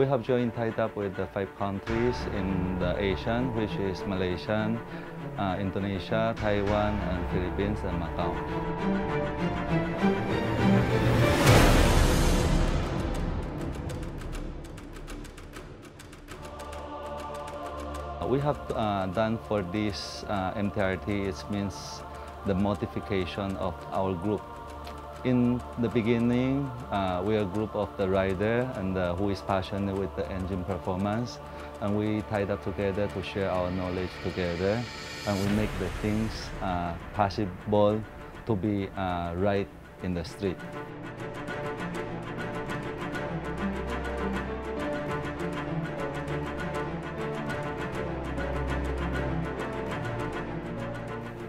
We have joined tied up with the 5 countries in the Asian, which is Malaysia, Indonesia, Taiwan, and Philippines, and Macau. We have done for this MTRT, it means the modification of our group. In the beginning, we are a group of the rider and who is passionate with the engine performance, and we tied up together to share our knowledge together, and we make the things possible to be right in the street.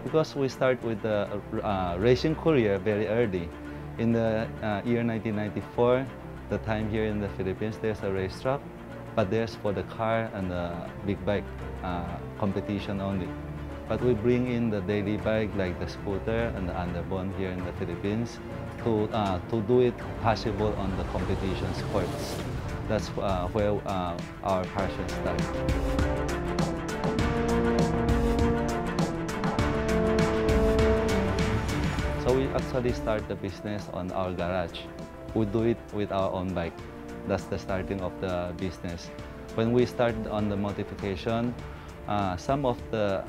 Because we start with the racing career very early. In the year 1994, the time here in the Philippines, there's a racetrack, but there's for the car and the big bike competition only. But we bring in the daily bike like the scooter and the underbone here in the Philippines to do it possible on the competition sports. That's where our passion starts. So we actually start the business on our garage. We do it with our own bike. That's the starting of the business. When we start on the modification, some of the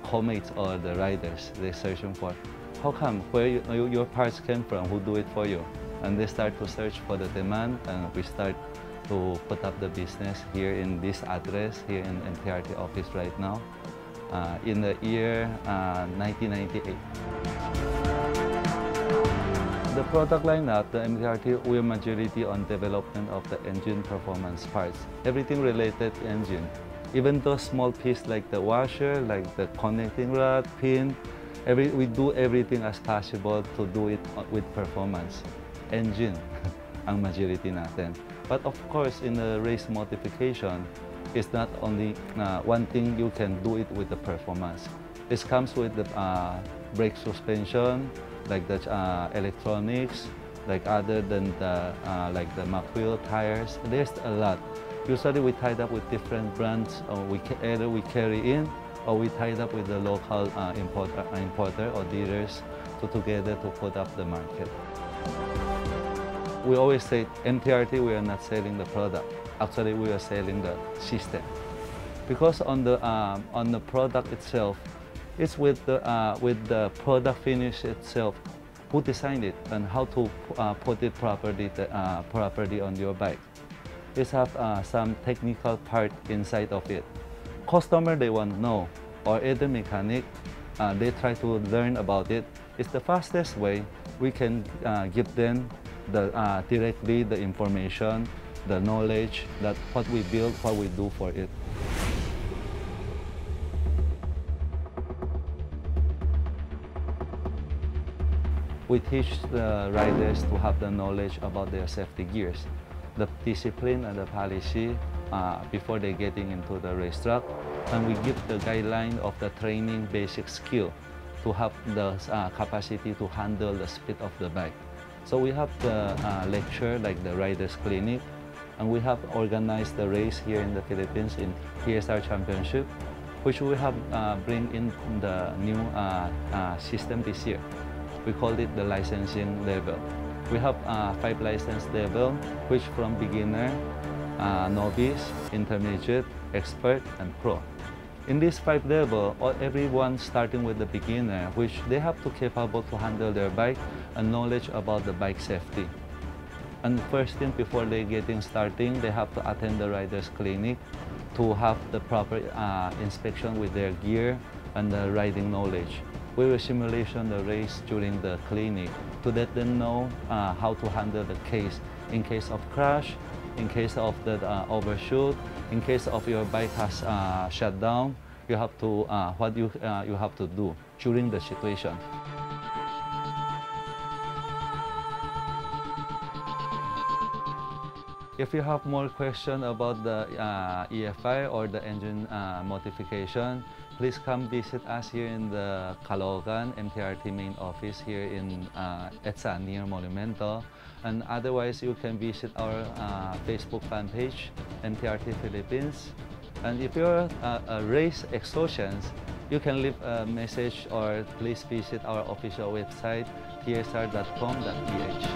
co-mates or the riders, they're searching for, how come, where your parts came from, who do it for you? And they start to search for the demand, and we start to put up the business here in this address, here in MTRT office right now, in the year 1998. The product lineup, the MTRT, we are majority on development of the engine performance parts. Everything related to engine. Even those small pieces like the washer, like the connecting rod, pin, we do everything as possible to do it with performance. Engine ang majority natin. But of course, in the race modification, it's not only one thing you can do it with the performance. It comes with the brake suspension, like the electronics, like other than the like the Mach wheel tires. There's a lot. Usually we tied up with different brands, or either we carry in, or we tied up with the local importer or dealers together to put up the market. We always say MTRT, we are not selling the product. Actually, we are selling the system, because on the product itself, it's with the product finish itself, who designed it and how to put it properly on your bike. It have some technical part inside of it. Customer, they want to know, or either mechanic, they try to learn about it. It's the fastest way we can give them directly the information, the knowledge that what we build, what we do for it. We teach the riders to have the knowledge about their safety gears, the discipline and the policy before they getting into the racetrack, and we give the guideline of the training basic skill to have the capacity to handle the speed of the bike. So we have the lecture like the riders clinic, and we have organized the race here in the Philippines in PSR Championship, which we have bring in the new system this year. We call it the licensing level. We have 5 license level, which from beginner, novice, intermediate, expert, and pro. In these 5 level, everyone starting with the beginner, which they have to capable to handle their bike and knowledge about the bike safety. And first thing before they getting starting, they have to attend the riders clinic to have the proper inspection with their gear and the riding knowledge. We will simulation the race during the clinic to let them know how to handle the case in case of crash, in case of the overshoot, in case of your bike has shut down. You have to what you have to do during the situation. If you have more questions about the EFI or the engine modification, please come visit us here in the Caloocan MTRT main office here in EDSA near Monumento. And otherwise, you can visit our Facebook fan page, MTRT Philippines. And if you're a race exhaustions, you can leave a message or please visit our official website, tsr.com.ph.